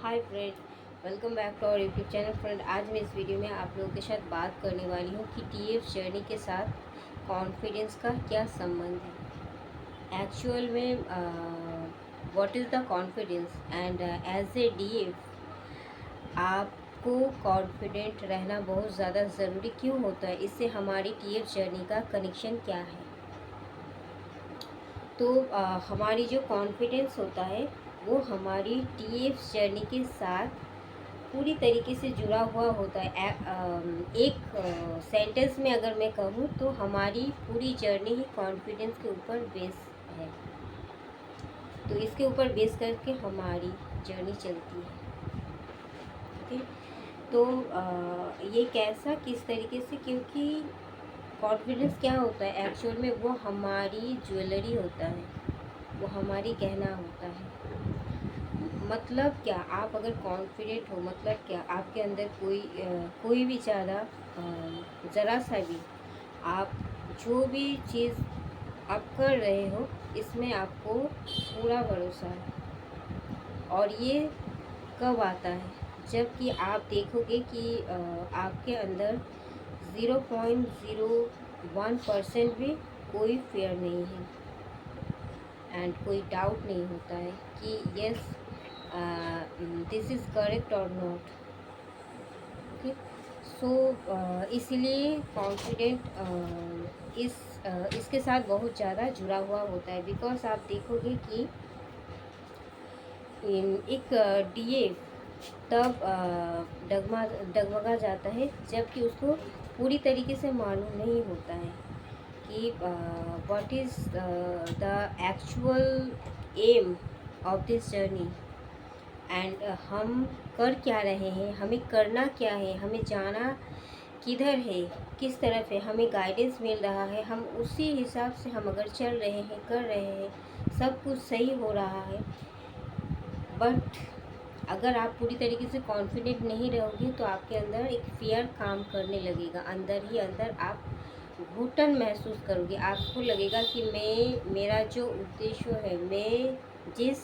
Hi friend, welcome back to our YouTube channel. Friend, आज मैं इस वीडियो में आप लोगों के साथ बात करने वाली हूँ कि टीएफ जर्नी के साथ कॉन्फिडेंस का क्या संबंध है। एक्चुअल में what is the confidence and as a DF आपको कॉन्फिडेंट रहना बहुत ज़्यादा ज़रूरी क्यों होता है, इससे हमारी टीएफ जर्नी का कनेक्शन क्या है। तो हमारी जो कॉन्फिडेंस होता है वो हमारी टीएफ जर्नी के साथ पूरी तरीके से जुड़ा हुआ होता है। एक सेंटेंस में अगर मैं कहूँ तो हमारी पूरी जर्नी ही कॉन्फिडेंस के ऊपर बेस है। तो इसके ऊपर बेस करके हमारी जर्नी चलती है। ओके, तो ये कैसा किस तरीके से, क्योंकि कॉन्फिडेंस क्या होता है एक्चुअल में, वो हमारी ज्वेलरी होता है, वो हमारी गहना होता है। मतलब क्या, आप अगर कॉन्फिडेंट हो मतलब क्या, आपके अंदर कोई भी ज़्यादा ज़रा सा भी आप जो भी चीज़ आप कर रहे हो इसमें आपको पूरा भरोसा है। और ये कब आता है, जबकि आप देखोगे कि आपके अंदर 0.01% भी कोई फेयर नहीं है एंड कोई डाउट नहीं होता है कि यस दिस इज़ करेक्ट और नॉट। ओके, सो इसलिए कॉन्फिडेंट इसके साथ बहुत ज़्यादा जुड़ा हुआ होता है। बिकॉज आप देखोगे कि एक डीए तब डगमगा जाता है जबकि उसको पूरी तरीके से मालूम नहीं होता है कि what is the actual aim of this journey and हम कर क्या रहे हैं, हमें करना क्या है, हमें जाना किधर है, किस तरफ है, हमें गाइडेंस मिल रहा है, हम उसी हिसाब से हम अगर चल रहे हैं, कर रहे हैं, सब कुछ सही हो रहा है। बट अगर आप पूरी तरीके से कॉन्फिडेंट नहीं रहोगे तो आपके अंदर एक फियर काम करने लगेगा। अंदर ही अंदर आप घुटन महसूस करोगे। आपको लगेगा कि मेरा जो उद्देश्य है, मैं जिस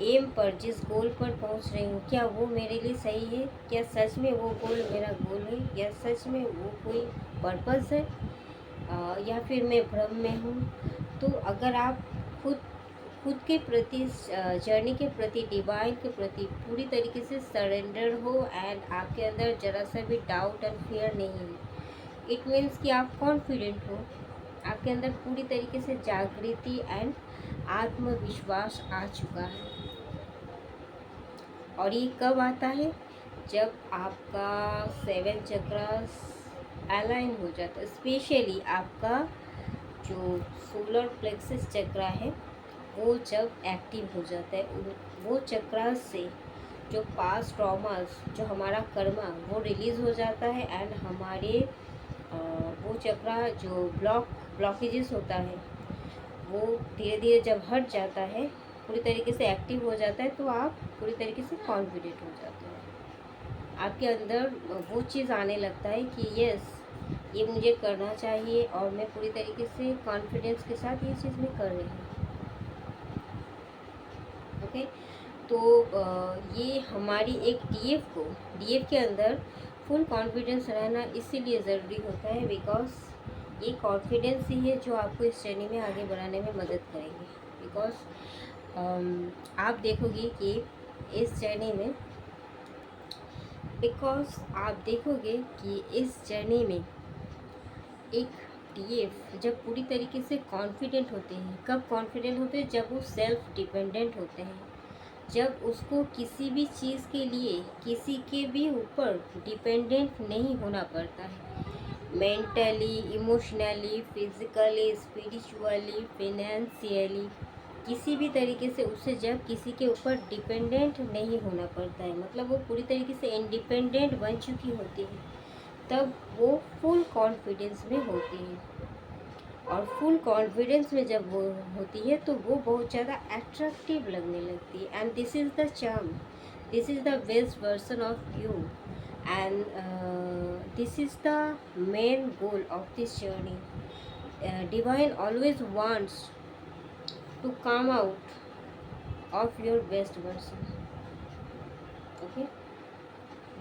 एम पर, जिस गोल पर पहुंच रही हूँ, क्या वो मेरे लिए सही है, क्या सच में वो गोल मेरा गोल है, या सच में वो कोई पर्पस है, या फिर मैं भ्रम में हूँ। तो अगर आप खुद खुद के प्रति, जर्नी के प्रति, डिवाइन के प्रति पूरी तरीके से सरेंडर हो एंड आपके अंदर जरा सा भी डाउट एंड फियर नहीं है, इट मीन्स कि आप कॉन्फिडेंट हो, आपके अंदर पूरी तरीके से जागृति एंड आत्मविश्वास आ चुका है। और ये कब आता है, जब आपका 7 चक्रास अलाइन हो जाता है। स्पेशली आपका जो सोलर प्लेक्सस चक्रा है वो जब एक्टिव हो जाता है, वो चक्रा से जो पास्ट ट्रॉमास, जो हमारा कर्मा, वो रिलीज़ हो जाता है एंड हमारे वो चक्रा जो ब्लॉकेजेस होता है वो धीरे धीरे जब हट जाता है, पूरी तरीके से एक्टिव हो जाता है, तो आप पूरी तरीके से कॉन्फिडेंट हो जाते हो। आपके अंदर वो चीज़ आने लगता है कि यस, ये मुझे करना चाहिए और मैं पूरी तरीके से कॉन्फिडेंस के साथ ये चीज़ मैं कर रही हूँ। ओके, तो ये हमारी एक डीएफ के अंदर फुल कॉन्फिडेंस रहना इसीलिए ज़रूरी होता है बिकॉज ये कॉन्फिडेंस ही है जो आपको इस जर्नी में आगे बढ़ाने में मदद करेंगे। बिकॉज आप देखोगे कि इस जर्नी में, इस जर्नी में एक डीएफ जब पूरी तरीके से कॉन्फिडेंट होते हैं, कब कॉन्फिडेंट होते हैं, जब वो सेल्फ डिपेंडेंट होते हैं, जब उसको किसी भी चीज़ के लिए किसी के भी ऊपर डिपेंडेंट नहीं होना पड़ता है। Mentally, emotionally, physically, spiritually, financially, किसी भी तरीके से उसे जब किसी के ऊपर डिपेंडेंट नहीं होना पड़ता है, मतलब वो पूरी तरीके से इंडिपेंडेंट बन चुकी होती है, तब वो फुल कॉन्फिडेंस में होती है। और फुल कॉन्फिडेंस में जब वो होती है तो वो बहुत ज़्यादा अट्रैक्टिव लगने लगती है and this is the charm, this is the best version of you and this is the main goal of this journey. Divine always wants to come out of your best version. Okay.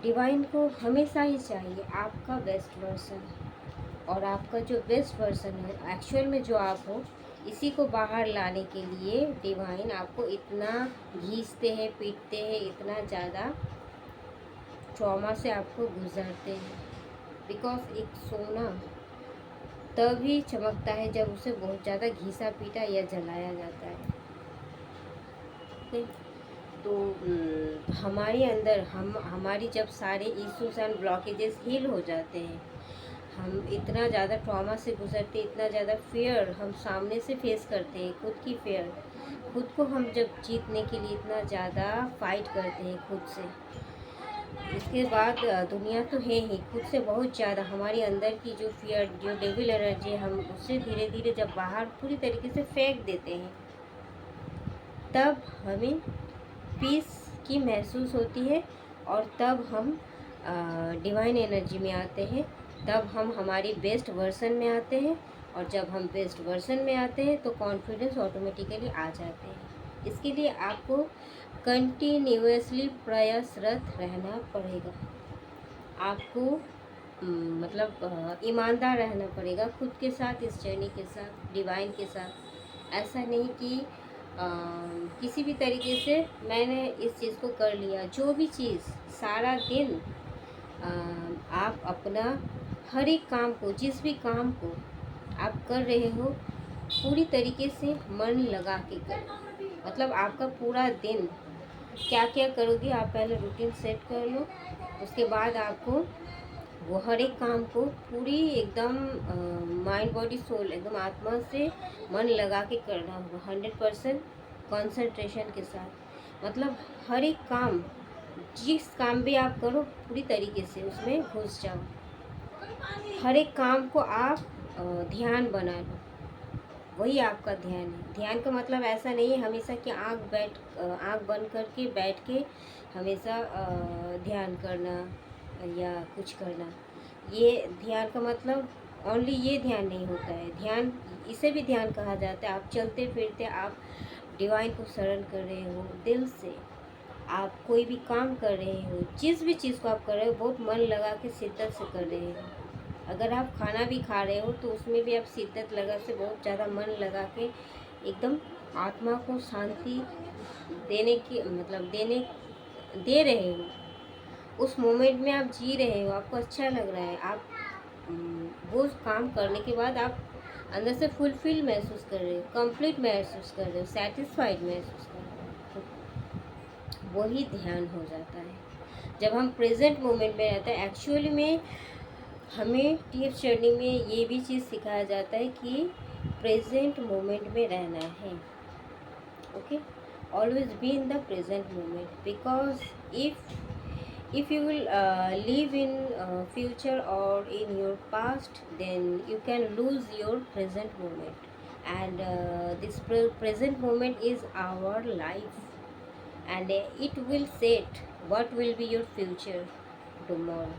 Divine को हमेशा ही चाहिए आपका best version, और आपका जो best version है actual में जो आप हो, इसी को बाहर लाने के लिए डिवाइन आपको इतना घींचते हैं, पीटते हैं, इतना ज़्यादा ट्रॉमा से आपको गुजरते हैं। बिकॉज एक सोना तभी चमकता है जब उसे बहुत ज़्यादा घिसा पीटा या जलाया जाता है। ओके। तो हमारे अंदर हमारी जब सारे इश्यूज एंड ब्लॉकेजेस हील हो जाते हैं, हम इतना ज़्यादा ट्रॉमा से गुजरते, इतना ज़्यादा फियर हम सामने से फेस करते हैं, खुद की फियर, खुद को हम जब जीतने के लिए इतना ज़्यादा फाइट करते हैं खुद से, इसके बाद दुनिया तो है ही, खुद से बहुत ज़्यादा हमारे अंदर की जो फियर, जो डेविल एनर्जी है, हम उससे धीरे धीरे जब बाहर पूरी तरीके से फेंक देते हैं, तब हमें पीस की महसूस होती है, और तब हम डिवाइन एनर्जी में आते हैं, तब हम हमारी बेस्ट वर्सन में आते हैं, और जब हम बेस्ट वर्सन में आते हैं तो कॉन्फिडेंस ऑटोमेटिकली आ जाते हैं। इसके लिए आपको कंटिन्यूअसली प्रयासरत रहना पड़ेगा, आपको मतलब ईमानदार रहना पड़ेगा खुद के साथ, इस जर्नी के साथ, डिवाइन के साथ। ऐसा नहीं कि किसी भी तरीके से मैंने इस चीज़ को कर लिया, जो भी चीज़ सारा दिन आप अपना हर एक काम को, जिस भी काम को आप कर रहे हो, पूरी तरीके से मन लगा के करो। मतलब आपका पूरा दिन क्या क्या करोगे, आप पहले रूटीन सेट कर लो, उसके बाद आपको वो हर एक काम को पूरी एकदम माइंड बॉडी सोल, एकदम आत्मा से मन लगा के करना होगा, 100% कंसंट्रेशन के साथ। मतलब हर एक काम, जिस काम भी आप करो, पूरी तरीके से उसमें घुस जाओ, हर एक काम को आप ध्यान बना लो, वही आपका ध्यान है। ध्यान का मतलब ऐसा नहीं है हमेशा कि आँख बंद करके बैठ के हमेशा ध्यान करना या कुछ करना। ये ध्यान का मतलब ओनली ये ध्यान नहीं होता है। ध्यान, इसे भी ध्यान कहा जाता है। आप चलते फिरते आप डिवाइन को शरण कर रहे हो दिल से, आप कोई भी काम कर रहे हो, जिस भी चीज़ को आप कर रहे हो बहुत मन लगा के शिद्दत से कर रहे हो। अगर आप खाना भी खा रहे हो तो उसमें भी आप शिद्दत लगा से, बहुत ज़्यादा मन लगा के, एकदम आत्मा को शांति देने की, मतलब दे रहे हो। उस मोमेंट में आप जी रहे हो, आपको अच्छा लग रहा है, आप वो काम करने के बाद आप अंदर से फुलफिल महसूस कर रहे हो, कंप्लीट महसूस कर रहे हो, सेटिस्फाइड महसूस कर रहे हो। वही ध्यान हो जाता है जब हम प्रेजेंट मोमेंट में रहते हैं। एक्चुअली में हमें टीएफ जर्नी में ये भी चीज़ सिखाया जाता है कि प्रेजेंट मोमेंट में रहना है। Okay, always be in the present moment, because if you will live in future or in your past, then you can lose your present moment, and this present moment is our life, and it will set what will be your future tomorrow.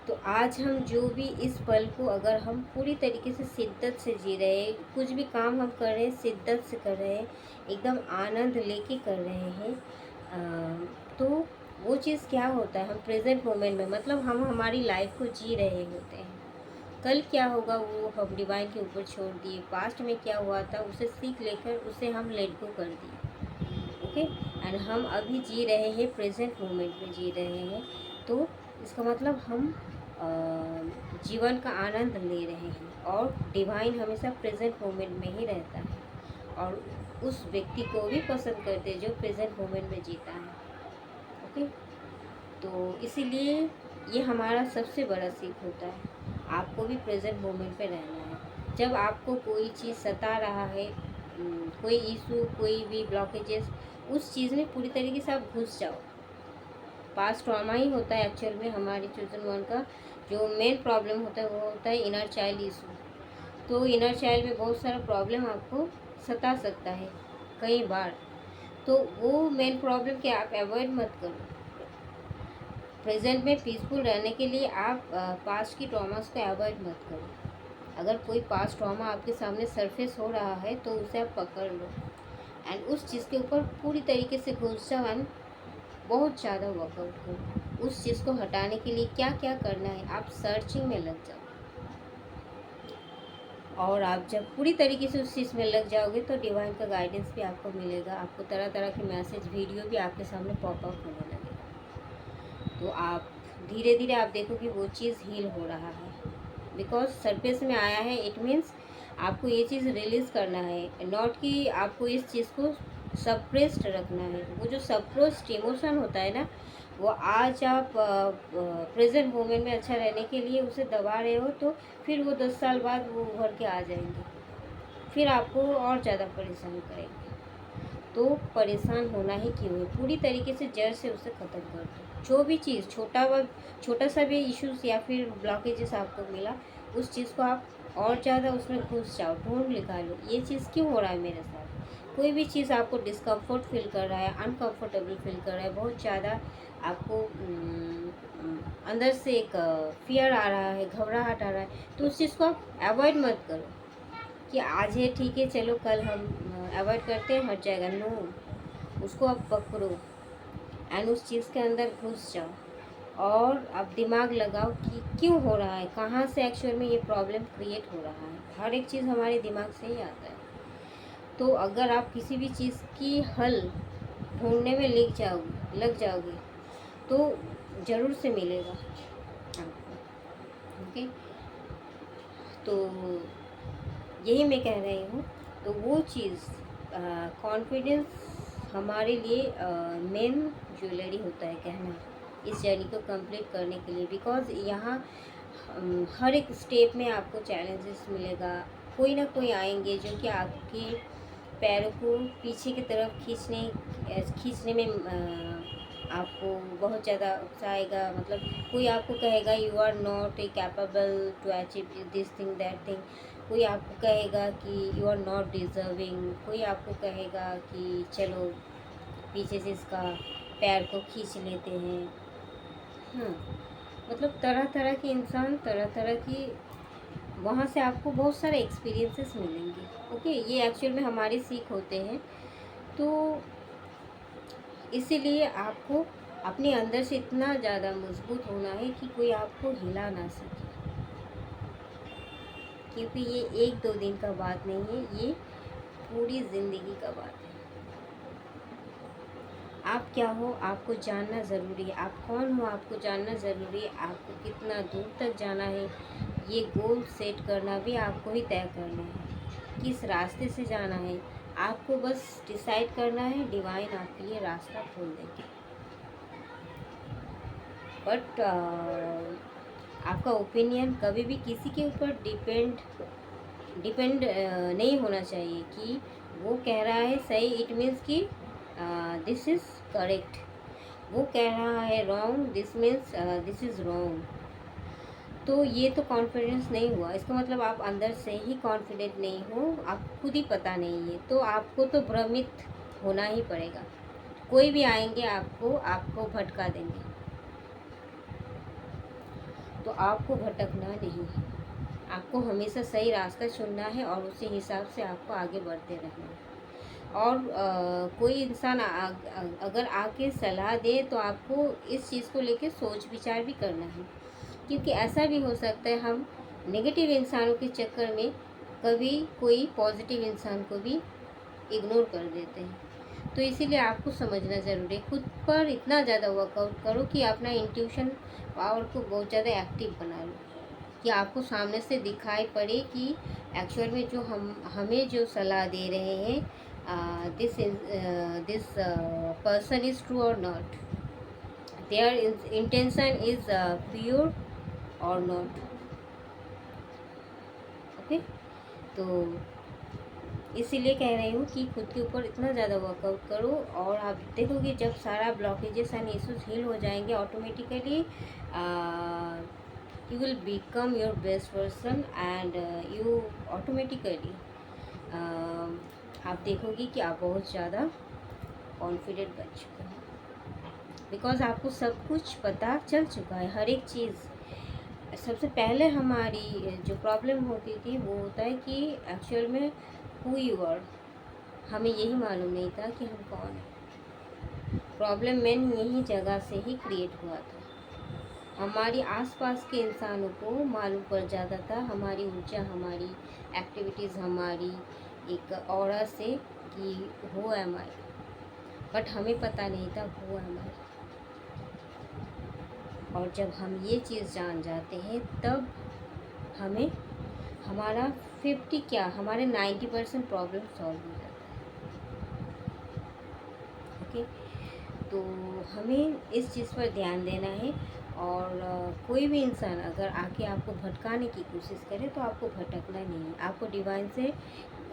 तो आज हम जो भी इस पल को, अगर हम पूरी तरीके से शिद्दत से जी रहे हैं, कुछ भी काम हम कर रहे हैं शिद्दत से कर रहे हैं, एकदम आनंद लेके कर रहे हैं, तो वो चीज़ क्या होता है, हम प्रेजेंट मोमेंट में, मतलब हम हमारी लाइफ को जी रहे होते हैं। कल क्या होगा वो हम डिवाइन के ऊपर छोड़ दिए, पास्ट में क्या हुआ था उसे सीख लेकर उसे हम लेट गो कर दिए। ओके, एंड हम अभी जी रहे हैं, प्रेजेंट मोमेंट में जी रहे हैं, तो इसका मतलब हम जीवन का आनंद ले रहे हैं, और डिवाइन हमेशा प्रेजेंट मोमेंट में ही रहता है, और उस व्यक्ति को भी पसंद करते हैं जो प्रेजेंट मोमेंट में जीता है। ओके, तो इसीलिए ये हमारा सबसे बड़ा सीख होता है, आपको भी प्रेजेंट मोमेंट पे रहना है। जब आपको कोई चीज़ सता रहा है, कोई इशू, कोई भी ब्लॉकेजेस, उस चीज़ में पूरी तरीके से आप घुस जाओ। पास्ट ट्रॉमा ही होता है एक्चुअल में हमारी चोजन वन का जो मेन प्रॉब्लम होता है, वो होता है इनर चाइल्ड इशू। तो इनर चाइल्ड में बहुत सारा प्रॉब्लम आपको सता सकता है कई बार, तो वो मेन प्रॉब्लम के आप अवॉइड मत करो। प्रेजेंट में पीसफुल रहने के लिए आप पास्ट की ट्रॉमास को अवॉइड मत करो। अगर कोई पास्ट ट्रॉमा आपके सामने सरफेस हो रहा है तो उसे आप पकड़ लो, एंड उस चीज़ के ऊपर पूरी तरीके से घुस जाओ एंड बहुत ज़्यादा वर्कआउट करो। उस चीज़ को हटाने के लिए क्या क्या करना है आप सर्चिंग में लग जाओ, और आप जब पूरी तरीके से उस चीज़ में लग जाओगे तो डिवाइन का गाइडेंस भी आपको मिलेगा। आपको तरह तरह के मैसेज वीडियो भी आपके सामने पॉपअप होने लगेगा। तो आप धीरे धीरे आप देखोगे वो चीज़ हील हो रहा है। बिकॉज सरफेस में आया है, इट मीन्स आपको ये चीज़ रिलीज़ करना है, नॉट कि आपको इस चीज़ को सप्रेस्ड रखना है। वो जो सप्रेस्ड इमोशन होता है ना, वो आज आप प्रेजेंट मोमेंट में अच्छा रहने के लिए उसे दबा रहे हो, तो फिर वो 10 साल बाद वो उभर के आ जाएंगे, फिर आपको और ज़्यादा परेशान करेंगे। तो परेशान होना ही क्यों है, पूरी तरीके से जड़ से उसे ख़त्म कर दो। जो भी चीज़ छोटा सा भी इश्यूज या फिर ब्लॉकेजेस आपको मिला, उस चीज़ को आप और ज़्यादा उसमें घुस जाओ, ढूंढ निकालो ये चीज़ क्यों हो रहा है मेरे साथ। कोई भी चीज़ आपको डिस्कम्फर्ट फील कर रहा है, अनकम्फर्टेबल फील कर रहा है, बहुत ज़्यादा आपको अंदर से एक फियर आ रहा है, घबराहट आ रहा है, तो उस चीज़ को आप अवॉइड मत करो कि आज है ठीक है चलो कल हम अवॉइड करते हैं हट जाएगा। नो, उसको आप पकड़ो एंड उस चीज़ के अंदर घुस जाओ और आप दिमाग लगाओ कि क्यों हो रहा है, कहाँ से एक्चुअल में ये प्रॉब्लम क्रिएट हो रहा है। हर एक चीज़ हमारे दिमाग से ही आता है। तो अगर आप किसी भी चीज़ की हल ढूंढने में लग जाओगे तो ज़रूर से मिलेगा आपको। ओके, तो यही मैं कह रही हूँ। तो वो चीज़ कॉन्फिडेंस हमारे लिए मेन ज्वेलरी होता है कहना, इस जर्नी को कंप्लीट करने के लिए। बिकॉज़ यहाँ हर एक स्टेप में आपको चैलेंजेस मिलेगा, कोई ना कोई आएंगे जो कि आपके पैरों को पीछे की तरफ खींचने में आपको बहुत ज़्यादा उकसाएगा। मतलब कोई आपको कहेगा you are not a capable to achieve this thing that thing, कोई आपको कहेगा कि यू आर नॉट डिज़र्विंग, कोई आपको कहेगा कि चलो पीछे से इसका पैर को खींच लेते हैं। मतलब तरह तरह के इंसान, तरह तरह की वहाँ से आपको बहुत सारे एक्सपीरियंसेस मिलेंगे। ओके, ये एक्चुअल में हमारी सीख होते हैं। तो इसीलिए आपको अपने अंदर से इतना ज़्यादा मजबूत होना है कि कोई आपको हिला ना सके, क्योंकि ये एक दो दिन का बात नहीं है, ये पूरी ज़िंदगी का बात है। आप क्या हो आपको जानना ज़रूरी है, आप कौन हो आपको जानना ज़रूरी है, आपको कितना दूर तक जाना है ये गोल सेट करना भी आपको ही तय करना है। किस रास्ते से जाना है आपको बस डिसाइड करना है, डिवाइन आपके लिए रास्ता खोल देंगे। बट आपका ओपिनियन कभी भी किसी के ऊपर डिपेंड नहीं होना चाहिए कि वो कह रहा है सही, इट मीन्स कि दिस इज़ करेक्ट, वो कह रहा है wrong, this means this is wrong. तो ये तो कॉन्फिडेंस नहीं हुआ, इसका मतलब आप अंदर से ही कॉन्फिडेंट नहीं हो, आप खुद ही पता नहीं है। तो आपको तो भ्रमित होना ही पड़ेगा, कोई भी आएंगे आपको भटका देंगे, तो आपको भटकना नहीं है, आपको हमेशा सही रास्ता चुनना है और उसी हिसाब से आपको आगे बढ़ते रहना है। और कोई इंसान अगर आके सलाह दे तो आपको इस चीज़ को लेके सोच विचार भी करना है, क्योंकि ऐसा भी हो सकता है हम नेगेटिव इंसानों के चक्कर में कभी कोई पॉजिटिव इंसान को भी इग्नोर कर देते हैं। तो इसीलिए आपको समझना ज़रूरी है, खुद पर इतना ज़्यादा वर्कआउट करो कि अपना इंट्यूशन पावर को बहुत ज़्यादा एक्टिव बना लो, कि आपको सामने से दिखाई पड़े कि एक्चुअल में जो हमें जो सलाह दे रहे हैं दिस पर्सन इज़ ट्रू और not, there intention is pure और नॉट। ओके, तो इसीलिए कह रही हूँ कि खुद के ऊपर इतना ज़्यादा वर्कआउट करो और आप देखोगे जब सारा ब्लॉकेजेस एंड इश्यूज हील हो जाएंगे automatically you will become your best person and you automatically आप देखोगे कि आप बहुत ज़्यादा कॉन्फिडेंट बन चुके हैं, बिकॉज आपको सब कुछ पता चल चुका है, हर एक चीज़। सबसे पहले हमारी जो प्रॉब्लम होती थी वो होता है कि एक्चुअल में हु यू आर, हमें यही मालूम नहीं था कि हम कौन हैं। प्रॉब्लम मेन यही जगह से ही क्रिएट हुआ था। हमारी आसपास के इंसानों को मालूम पड़ जाता था हमारी ऊर्जा, हमारी एक्टिविटीज़, हमारी एक ऑरा से कि हु एम आई, बट हमें पता नहीं था हु एम आई। और जब हम ये चीज़ जान जाते हैं तब हमें हमारा 50 क्या हमारे 90% प्रॉब्लम सॉल्व हो जाता है। ओके, तो हमें इस चीज़ पर ध्यान देना है। और कोई भी इंसान अगर आके आपको भटकाने की कोशिश करे तो आपको भटकना नहीं है, आपको डिवाइन से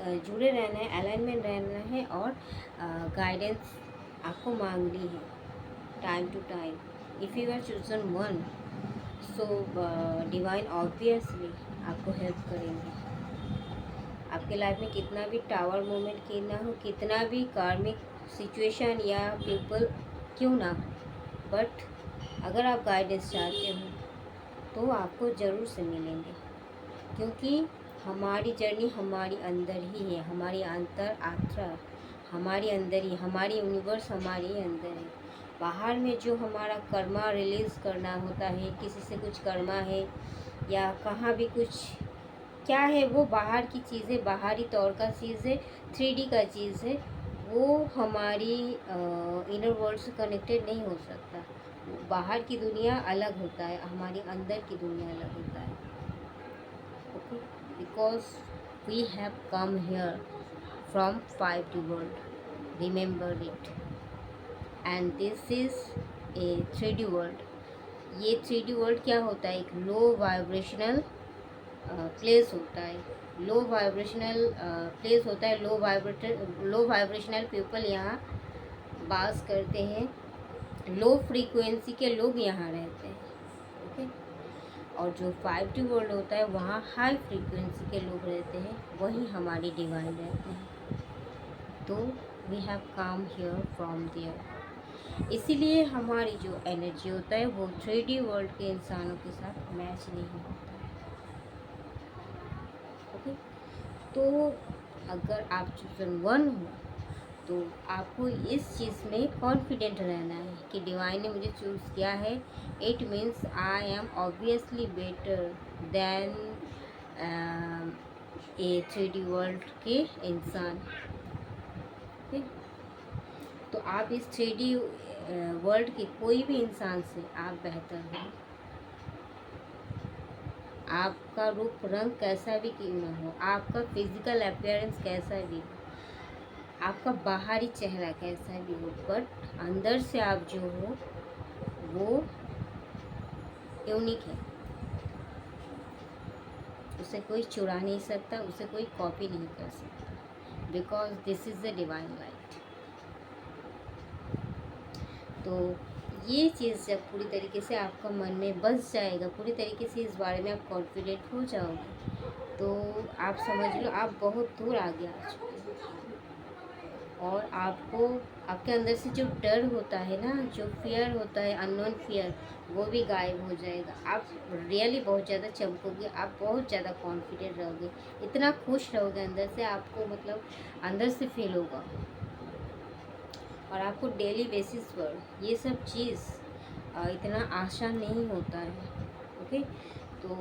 जुड़े रहना है, अलाइनमेंट रहना है और गाइडेंस आपको मांगनी है time to time. If you are chosen one, so divine obviously आपको हेल्प करेंगे। आपके लाइफ में कितना भी टावर मोमेंट क्यों ना हो, कितना भी कार्मिक सिचुएशन या पीपल क्यों ना हो, बट अगर आप गाइडेंस चाहते हो तो आपको ज़रूर से मिलेंगे। क्योंकि हमारी जर्नी हमारी अंदर ही है, हमारी अंतर आत्मा हमारी अंदर ही, हमारी यूनिवर्स हमारे ही अंदर है। बाहर में जो हमारा कर्मा रिलीज़ करना होता है, किसी से कुछ कर्मा है या कहाँ भी कुछ क्या है, वो बाहर की चीज़ें, बाहरी तौर का चीज़ है, 3D का चीज़ है, वो हमारी इनर वर्ल्ड से कनेक्टेड नहीं हो सकता। बाहर की दुनिया अलग होता है, हमारी अंदर की दुनिया अलग होता है। Okay, because we have come here from 5D world, remember it, and this is a 3D world. ये 3D वर्ल्ड क्या होता है? एक लो वाइब्रेशनल प्लेस होता है, लो वाइब्रेशनल प्लेस होता है। लो वाइब्रेशनल पीपल यहाँ बास करते हैं, लो फ्रीक्वेंसी के लोग यहाँ रहते हैं। ओके, और जो 5D वर्ल्ड होता है वहाँ हाई फ्रीक्वेंसी के लोग रहते हैं, वहीं हमारी डिवाइन रहते हैं। तो we have come here from there. इसीलिए हमारी जो एनर्जी होता है वो 3D वर्ल्ड के इंसानों के साथ मैच नहीं होता है। ओके, तो अगर आप चूजन वन हो तो आपको इस चीज़ में कॉन्फिडेंट रहना है कि डिवाइन ने मुझे चूज़ किया है। It means I am obviously better than A 3D world के इंसान। ठीक, तो आप इस 3D वर्ल्ड के कोई भी इंसान से आप बेहतर हो। आपका रूप रंग कैसा भी क्यों ना हो, आपका फिजिकल अपीयरेंस कैसा भी हो, आपका बाहरी चेहरा कैसा भी हो, बट अंदर से आप जो हो वो यूनिक है। उसे कोई चुरा नहीं सकता, उसे कोई कॉपी नहीं कर सकता, because this is the divine light. तो ये चीज़ जब पूरी तरीके से आपका मन में बस जाएगा, पूरी तरीके से इस बारे में आप कॉन्फिडेंट हो जाओगे, तो आप समझ लो आप बहुत दूर आगे आ चुके हो। और आपको आपके अंदर से जो डर होता है ना, जो फियर होता है, अननोन फियर, वो भी गायब हो जाएगा। आप रियली बहुत ज़्यादा चमकोगे, आप बहुत ज़्यादा कॉन्फिडेंट रहोगे, इतना खुश रहोगे अंदर से, आपको मतलब अंदर से फील होगा। और आपको डेली बेसिस पर ये सब चीज़ इतना आसान नहीं होता है। ओके, तो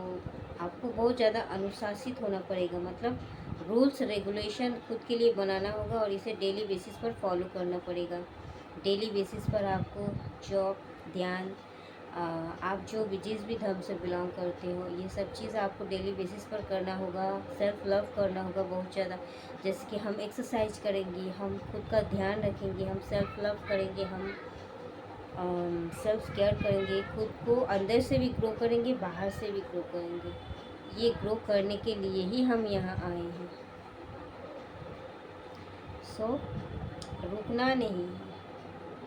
आपको बहुत ज़्यादा अनुशासित होना पड़ेगा, मतलब रूल्स रेगुलेशन खुद के लिए बनाना होगा और इसे डेली बेसिस पर फॉलो करना पड़ेगा। डेली बेसिस पर आपको जॉब, ध्यान, आप जो भी जिस भी धर्म से बिलोंग करते हो, ये सब चीज़ आपको डेली बेसिस पर करना होगा। सेल्फ लव करना होगा बहुत ज़्यादा, जैसे कि हम एक्सरसाइज करेंगे, हम खुद का ध्यान रखेंगे, हम सेल्फ लव करेंगे, हम सेल्फ केयर करेंगे, खुद को अंदर से भी ग्रो करेंगे, बाहर से भी ग्रो करेंगे। ये ग्रो करने के लिए ही हम यहाँ आए हैं। सो रुकना नहीं है।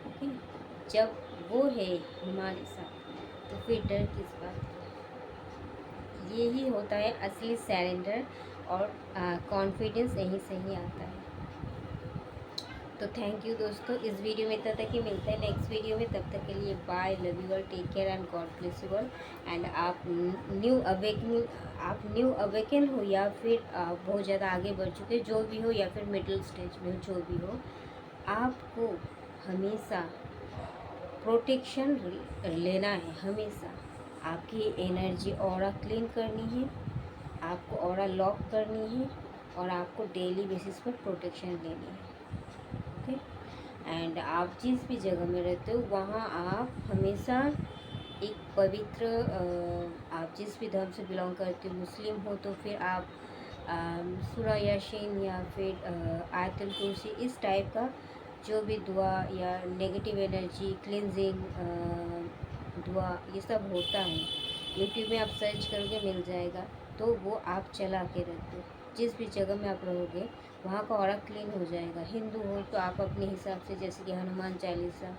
ओके, जब वो है हमारे साथ तो फिर डर किस बात का? यही होता है असली सरेंडर, और कॉन्फिडेंस यहीं से ही आता है। तो थैंक यू दोस्तों, इस वीडियो में इतना तक ही। मिलते हैं नेक्स्ट वीडियो में, तब तक के लिए bye, love you all, take care and God bless you all. And आप न्यू अवेकन हो या फिर आप बहुत ज़्यादा आगे बढ़ चुके, जो भी हो, या फिर मिडिल स्टेज में हो, जो भी हो, आपको हमेशा प्रोटेक्शन लेना है। हमेशा आपकी एनर्जी ऑरा क्लीन करनी है, आपको ऑरा लॉक करनी है, और आपको डेली बेसिस पर प्रोटेक्शन लेनी है। ओके, एंड आप जिस भी जगह में रहते हो वहाँ आप हमेशा एक पवित्र आप जिस भी धर्म से बिलोंग करते हो, मुस्लिम हो तो फिर आप सूरा यासीन या फिर आयतुल कुर्सी, इस टाइप का जो भी दुआ या नेगेटिव एनर्जी क्लिनजिंग दुआ ये सब होता है, यूट्यूब में आप सर्च करोगे मिल जाएगा। तो वो आप चला के रखो, जिस भी जगह में आप रहोगे वहाँ का ऑरा क्लीन हो जाएगा। हिंदू हो तो आप अपने हिसाब से, जैसे कि हनुमान चालीसा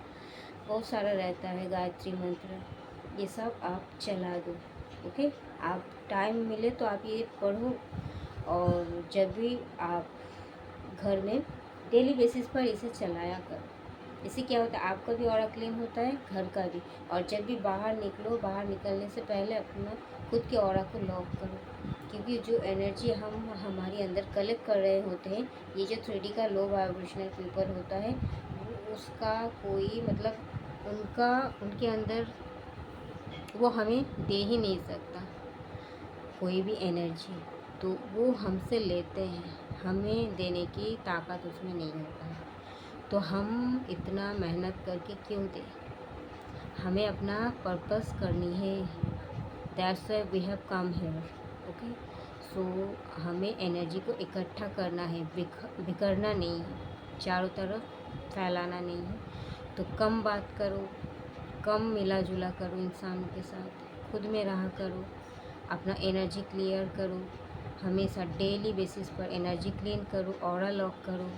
बहुत सारा रहता है, गायत्री मंत्र, ये सब आप चला दो। ओके, आप टाइम मिले तो आप ये पढ़ो, और जब भी आप घर में डेली बेसिस पर इसे चलाया करो। इससे क्या होता है, आपका भी ऑरा क्लीन होता है, घर का भी। और जब भी बाहर निकलो, बाहर निकलने से पहले अपना खुद के ऑरा को लॉक करो, क्योंकि जो एनर्जी हम हमारे अंदर कलेक्ट कर रहे होते हैं, ये जो 3D का लो वाइब्रेशनल पेपर होता है, वो उसका कोई मतलब उनके अंदर वो हमें दे ही नहीं सकता कोई भी एनर्जी, तो वो हमसे लेते हैं, हमें देने की ताकत उसमें नहीं होता है। तो हम इतना मेहनत करके क्यों दें, हमें अपना पर्पस करनी है, that's why we have come here. Okay, so हमें एनर्जी को इकट्ठा करना है, बिखरना नहीं है, चारों तरफ फैलाना नहीं है। तो कम बात करो, कम मिला जुला करो इंसानों के साथ, खुद में रहा करो, अपना एनर्जी क्लियर करो, हमेशा डेली बेसिस पर एनर्जी क्लीन करो, ऑरा लॉक करो।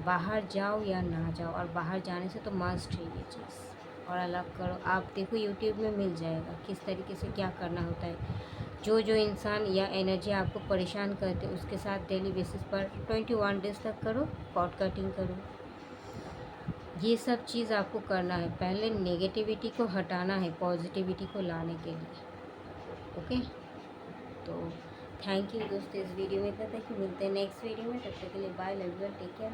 बाहर जाओ या ना जाओ, और बाहर जाने से तो मस्ट है ये चीज़, ऑरा लॉक करो। आप देखो यूट्यूब में मिल जाएगा किस तरीके से क्या करना होता है। जो जो इंसान या एनर्जी आपको परेशान करते उसके साथ डेली बेसिस पर 21 डेज तक करो, कॉर्ड कटिंग करो। ये सब चीज़ आपको करना है, पहले नेगेटिविटी को हटाना है पॉजिटिविटी को लाने के लिए। ओके, तो थैंक यू दोस्तों, इस वीडियो में इतना तक, मिलते हैं नेक्स्ट वीडियो में, तब तक के लिए bye, love you, take care.